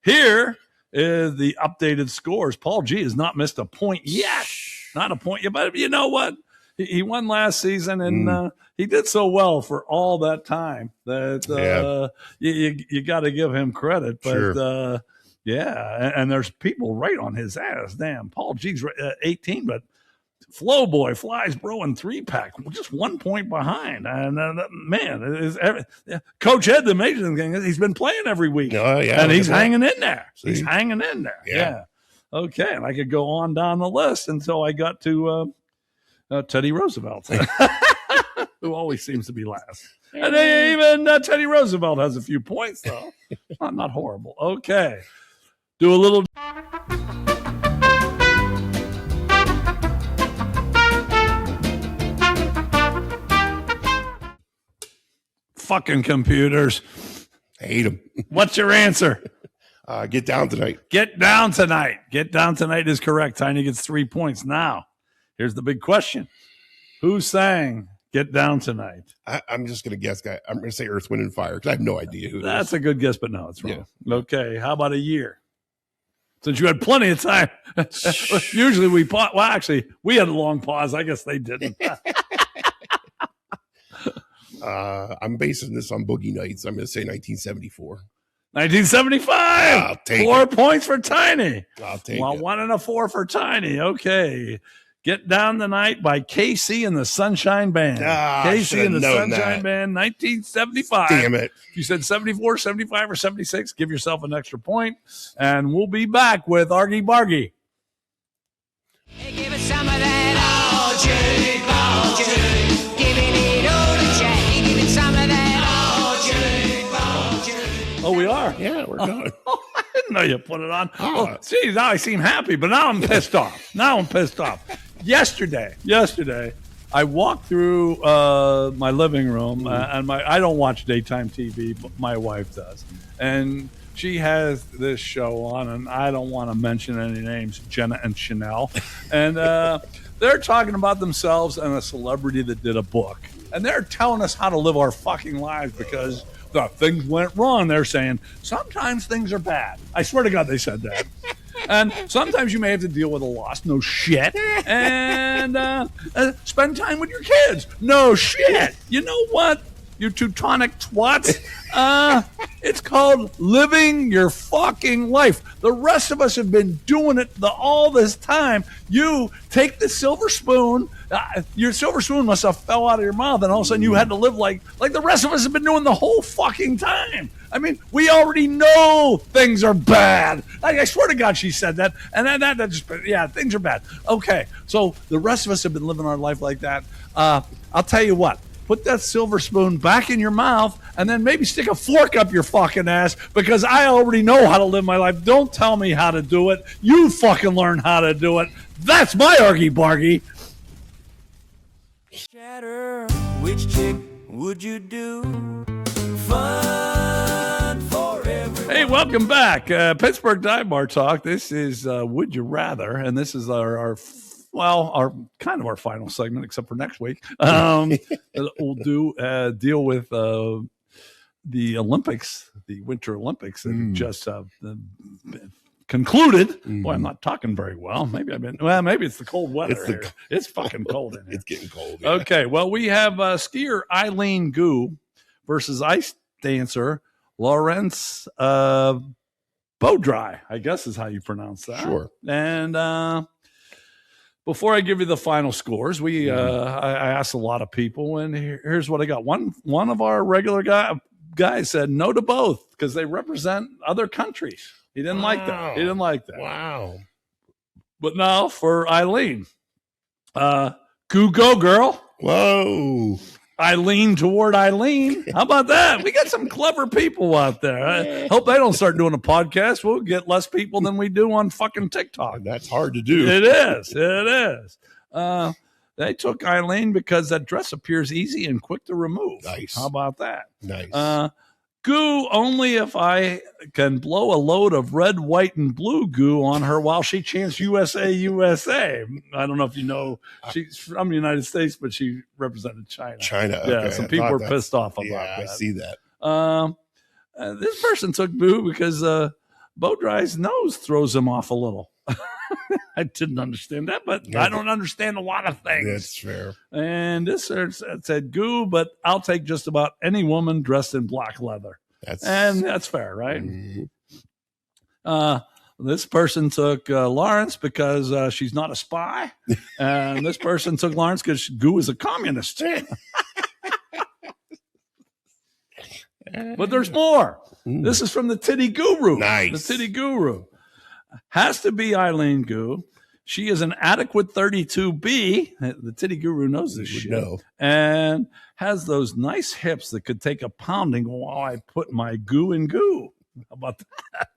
Here is the updated scores. Paul G has not missed a point yet. Not a point yet, but you know what? He won last season, and he did so well for all that time that you got to give him credit. But, and there's people right on his ass. Damn, Paul G's 18, but Flow Boy, Flies Bro, and 3-pack, just 1 point behind. And man, Coach Ed, the amazing thing is he's been playing every week. And he's hanging in there. See? He's hanging in there. Yeah. Okay, and I could go on down the list until I got to Teddy Roosevelt, who always seems to be last. And even Teddy Roosevelt has a few points, though. Not horrible. Okay, do a little. Fucking computers. I hate them. What's your answer? Get Down Tonight. Get Down Tonight. Get Down Tonight is correct. Tiny gets 3 points. Now, here's the big question. Who sang Get Down Tonight? I'm just going to guess, guy. I'm going to say Earth, Wind, and Fire because I have no idea who it is. That's a good guess, but no, it's wrong. Yeah. Okay, how about a year? Since you had plenty of time. Usually we pause. Well, actually, we had a long pause. I guess they didn't. I'm basing this on Boogie Nights. I'm going to say 1974. 1975. I'll take 4 points for Tiny. I'll take it. 1 and a 4 for Tiny. Okay. Get Down the Night by KC and the Sunshine Band. KC and the Sunshine Band, 1975. Damn it. If you said 74, 75, or 76, give yourself an extra point. And we'll be back with Argy Bargy. Hey, give us some of that all Jude. Giving it all to Jack. Give it some of that all Jude. Oh, we are? Yeah, we're going. I didn't know you put it on. Oh, geez, now I seem happy, but now I'm pissed off. Yesterday, I walked through my living room, and I don't watch daytime TV, but my wife does. And she has this show on, and I don't want to mention any names, Jenna and Chanel. And they're talking about themselves and a celebrity that did a book. And they're telling us how to live our fucking lives because things went wrong. They're saying, sometimes things are bad. I swear to God they said that. And sometimes you may have to deal with a loss. No shit. And spend time with your kids. No shit. You know what, you Teutonic twats? It's called living your fucking life. The rest of us have been doing it all this time. You take the silver spoon. Your silver spoon must have fell out of your mouth, and all of a sudden you had to live like the rest of us have been doing the whole fucking time. I mean, we already know things are bad. I swear to God she said that. And that just, things are bad. Okay, so the rest of us have been living our life like that. I'll tell you what. Put that silver spoon back in your mouth and then maybe stick a fork up your fucking ass because I already know how to live my life. Don't tell me how to do it. You fucking learn how to do it. That's my Argy Bargy. Chatter, which chick would you do? Fun for everyone. Hey, welcome back. Pittsburgh Dive Bar Talk. This is Would You Rather, and this is our kind of our final segment, except for next week. We'll deal with the Olympics, the Winter Olympics that just concluded. Boy, I'm not talking very well. Maybe it's the cold weather. It's fucking cold in here. It's getting cold. Yeah. Okay, well, we have skier Eileen Goo versus ice dancer Laurence Beaudry, I guess is how you pronounce that. Sure. And before I give you the final scores, I asked a lot of people, and here's what I got. One of our regular guys said no to both because they represent other countries. He didn't like that. He didn't like that. Wow. But now for Eileen, go girl. Whoa. I lean toward Eileen. How about that? We got some clever people out there. I hope they don't start doing a podcast. We'll get less people than we do on fucking TikTok. That's hard to do. It is. It is. They took Eileen because that dress appears easy and quick to remove. Nice. How about that? Nice. Goo only if I can blow a load of red, white, and blue goo on her while she chants USA, USA. I don't know if you know, she's from the United States, but she represented China. China. Yeah, Okay. some people were pissed off about that. I see that. This person took boo because Beaudry's nose throws him off a little. I didn't understand that, but I don't understand a lot of things. That's fair. And this said goo, but I'll take just about any woman dressed in black leather. That's fair, right? Mm-hmm. This person took Laurence because she's not a spy. And this person took Laurence because goo is a communist. But there's more. This is from the Titty Guru. Nice. The Titty Guru. Has to be Eileen Goo. She is an adequate 32B. The Titty Guru knows this shit. Know. And has those nice hips that could take a pounding while I put my goo in goo. How about that?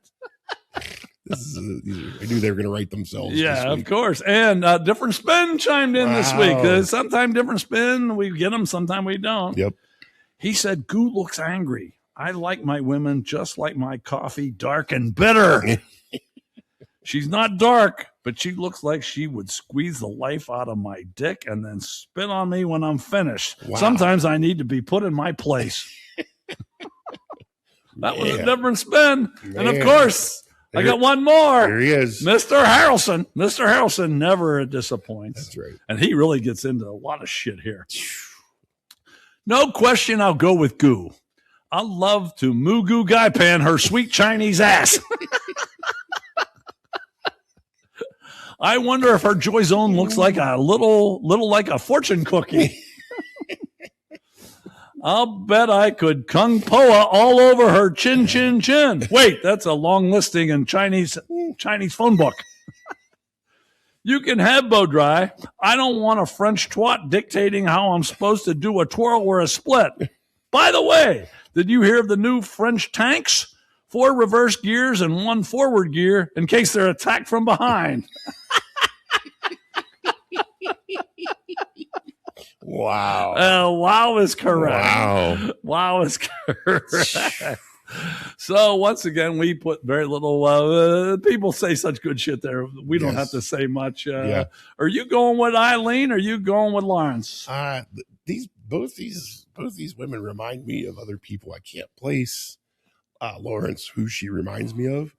I knew they were going to write themselves. Yeah, of course. And Different Spin chimed in this week. Sometimes Different Spin, we get them, sometimes we don't. Yep. He said, goo looks angry. I like my women just like my coffee, dark and bitter. She's not dark, but she looks like she would squeeze the life out of my dick and then spit on me when I'm finished. Wow. Sometimes I need to be put in my place. That was a Different Spin. Man. And of course, I got one more. Here he is. Mr. Harrelson. Mr. Harrelson never disappoints. That's right. And he really gets into a lot of shit here. No question, I'll go with goo. I love to moo goo guy pan her sweet Chinese ass. I wonder if her Joy Zone looks like a little like a fortune cookie. I'll bet I could kung poa all over her chin, chin, chin. Wait, that's a long listing in Chinese phone book. You can have Beaudry. I don't want a French twat dictating how I'm supposed to do a twirl or a split. By the way, did you hear of the new French tanks? 4 reverse gears and 1 forward gear in case they're attacked from behind. Wow. Wow is correct. Wow is correct. So once again, we put very little. People say such good shit there. We don't have to say much. Are you going with Eileen? Or are you going with Laurence? Both these women remind me of other people I can't place. Laurence, who she reminds me of,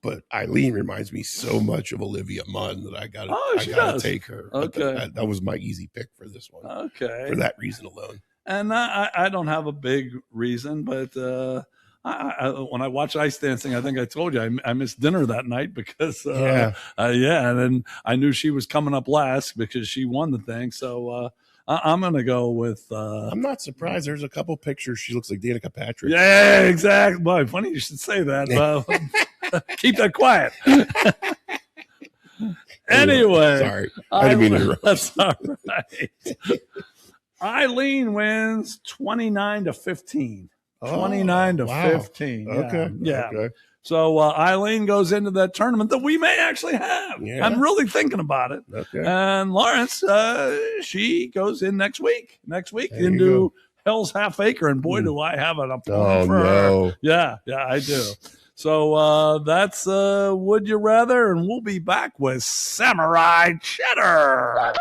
but Eileen reminds me so much of Olivia Munn that I gotta take her. Okay, that was my easy pick for this one. Okay, for that reason alone. And I don't have a big reason, but when I watch ice dancing, I think I told you I missed dinner that night because and then I knew she was coming up last because she won the thing. So I'm going to go with. I'm not surprised. There's a couple pictures. She looks like Danica Patrick. Yeah, exactly. Boy, funny you should say that. Keep that quiet. Anyway. Sorry. I didn't mean to interrupt. That's all right. Eileen wins 29-15. 29-15. Okay. Yeah. Okay. So Eileen goes into that tournament that we may actually have. Yeah. I'm really thinking about it. Okay. And Laurence, she goes in next week. Into Hell's Half Acre, and boy, do I have it up for her. Yeah, I do. So that's Would You Rather, and we'll be back with Samurai Cheddar.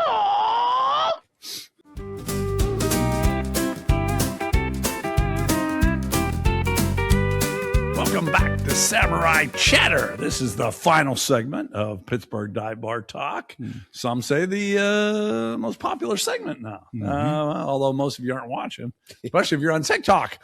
Welcome back to Samurai Chatter. This is the final segment of Pittsburgh Dive Bar Talk. Some say the most popular segment now, although most of you aren't watching, especially if you're on TikTok.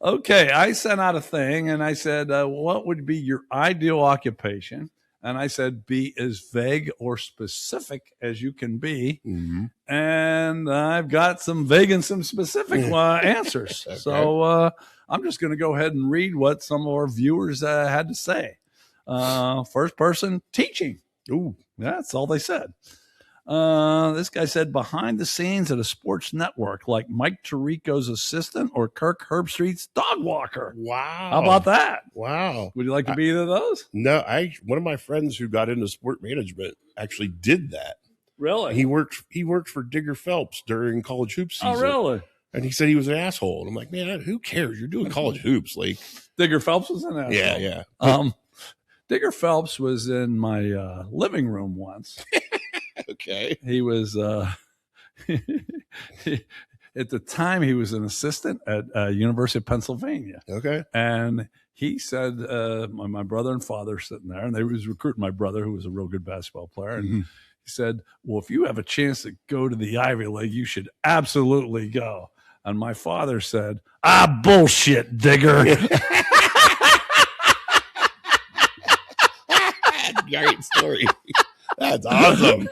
Okay, I sent out a thing and I said, what would be your ideal occupation? And I said, be as vague or specific as you can be. Mm-hmm. And I've got some vague and some specific answers. Okay. So I'm just going to go ahead and read what some of our viewers had to say. First person, teaching. Ooh. That's all they said. This guy said, behind the scenes at a sports network, like Mike Tirico's assistant or Kirk Herbstreit's dog walker. Wow. How about that? Wow. Would you like to be either of those? No, one of my friends who got into sport management actually did that. Really? He worked for Digger Phelps during college hoops season. Oh, really? And he said he was an asshole. And I'm like, man, who cares? You're doing college hoops. Like, Digger Phelps was in that. yeah. Digger Phelps was in my living room once. Okay. He was at the time he was an assistant at University of Pennsylvania. Okay. And he said, my brother and father sitting there, and they was recruiting my brother, who was a real good basketball player. And he said, well, if you have a chance to go to the Ivy League, you should absolutely go. And my father said, bullshit, Digger. Great story. That's awesome.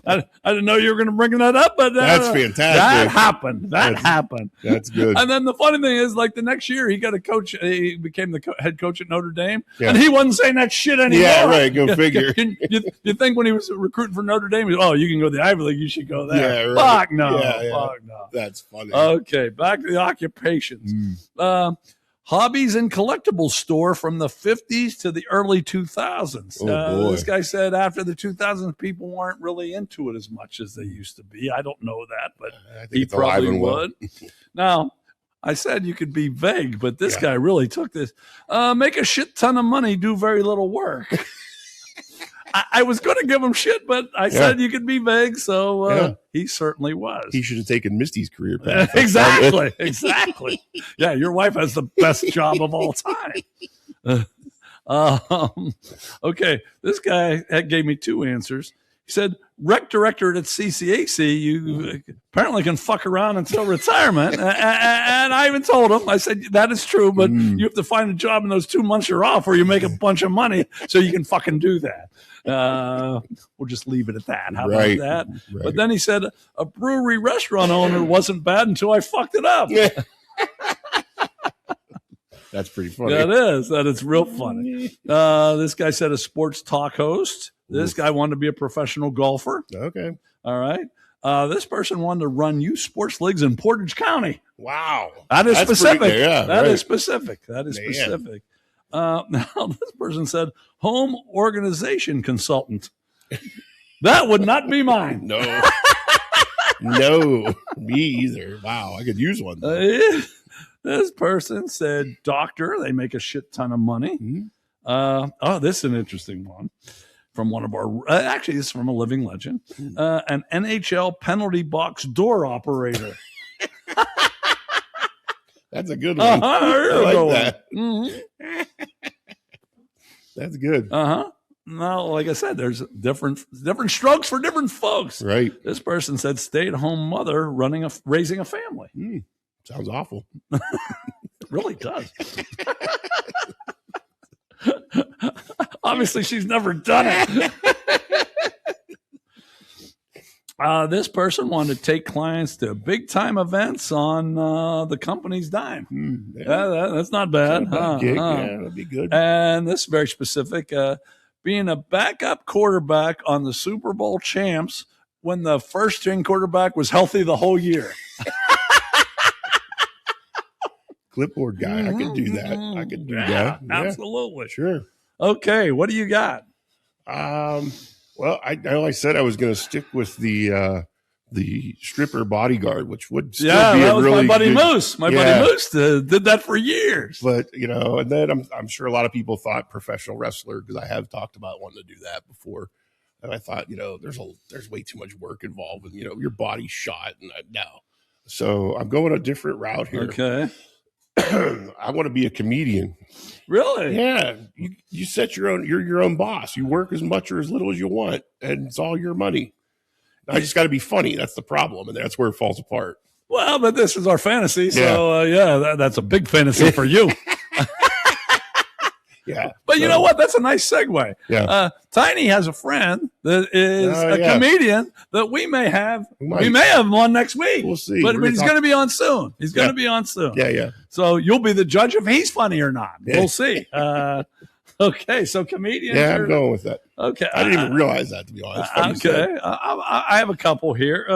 I didn't know you were going to bring that up, but that's fantastic. That happened. Happened. That's good. And then the funny thing is, like the next year, he got a coach. He became the head coach at Notre Dame, yeah. and he wasn't saying that shit anymore. Yeah, right. Go figure. You think when he was recruiting for Notre Dame, you can go to the Ivy League, you should go there. Yeah, right. Fuck no. Yeah. Fuck no. That's funny. Okay, back to the occupations. Hobbies and collectibles store from the 50s to the early 2000s. Oh, boy. This guy said after the 2000s, people weren't really into it as much as they used to be. I don't know that, but he probably would. Now, I said you could be vague, but this guy really took this. Make a shit ton of money, do very little work. I was going to give him shit, but I said you could be vague, so he certainly was. He should have taken Misty's career path. Exactly. Yeah, your wife has the best job of all time. Okay, this guy gave me two answers. He said, rec director at CCAC, you apparently can fuck around until retirement. And I even told him, I said, that is true, but you have to find a job in those 2 months you're off where you make a bunch of money so you can fucking do that. We'll just leave it at that. How about that? Right. But then he said, a brewery restaurant owner wasn't bad until I fucked it up. Yeah. That's pretty funny. That is real funny. This guy said a sports talk host. This guy wanted to be a professional golfer. Okay. All right. This person wanted to run youth sports leagues in Portage County. Wow. That is specific. That is specific. That is specific. Now, this person said home organization consultant. That would not be mine. No. No, me either. Wow. I could use one. This person said doctor. They make a shit ton of money. This is an interesting one. From one of our, actually, this is from a living legend, an NHL penalty box door operator. That's a good one. I like that. Mm-hmm. That's good. Now, like I said, there's different strokes for different folks. Right. This person said stay-at-home mother raising a family. Sounds awful. It really does. Obviously, she's never done it. This person wanted to take clients to big-time events on the company's dime. That's not bad. That'd be good. And this is very specific. Being a backup quarterback on the Super Bowl champs when the first-string quarterback was healthy the whole year. Clipboard guy. I could do that. I could do that. Absolutely. Sure. Okay, what do you got? Well, I said I was going to stick with the stripper bodyguard, which would still be that a was really my buddy good, Moose. My buddy Moose did that for years. But and then I'm sure a lot of people thought professional wrestler, because I have talked about wanting to do that before. And I thought, there's way too much work involved with your body shot, and no. So I'm going a different route here. Okay. I want to be a comedian. Really? Yeah. You set you're your own boss. You work as much or as little as you want, and it's all your money. I just got to be funny. That's the problem, and that's where it falls apart. Well, but this is our fantasy, so that's a big fantasy for you. Yeah. But you know what? That's a nice segue. Yeah. Tiny has a friend that is a comedian that we may have. We may have him on next week. We'll see. But he's going to be on soon. He's going to be on soon. Yeah. So you'll be the judge if he's funny or not. Yeah. We'll see. Okay, so comedians. Yeah, I'm going with that. Okay. I didn't even realize that, to be honest. Okay. I have a couple here.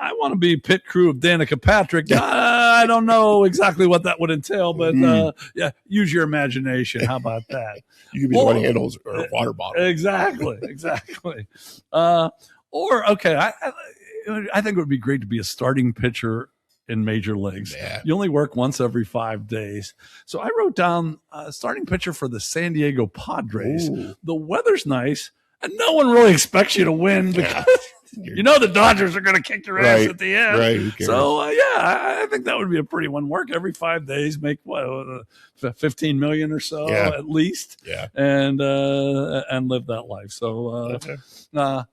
I want to be pit crew of Danica Patrick. I don't know exactly what that would entail, but use your imagination. How about that? You can be the one who handles a water bottle. Exactly. I think it would be great to be a starting pitcher in major leagues. Yeah. You only work once every 5 days. So I wrote down starting pitcher for the San Diego Padres. Ooh. The weather's nice, and no one really expects you to win because you know the Dodgers are going to kick your ass at the end. Right. Who cares? So, I think that would be a pretty one. Work every 5 days, make what, 15 million or so at least, and live that life. So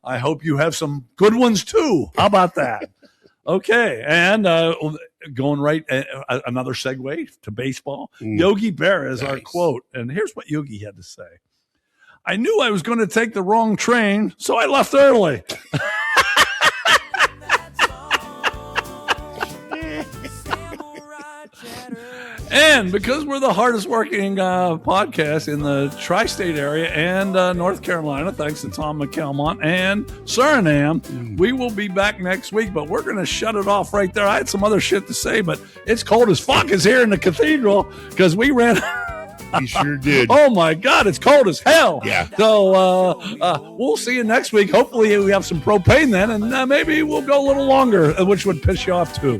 I hope you have some good ones too. How about that? Okay, and going right, another segue to baseball. Yogi Berra is our quote, and here's what Yogi had to say. I knew I was going to take the wrong train, so I left early. And because we're the hardest working podcast in the tri-state area and North Carolina, thanks to Tom McCalmont and Suriname, we will be back next week, but we're going to shut it off right there. I had some other shit to say, but it's cold as fuck is here in the cathedral because we ran... We sure did. Oh my God, it's cold as hell. Yeah. So we'll see you next week. Hopefully we have some propane then, and maybe we'll go a little longer, which would piss you off too.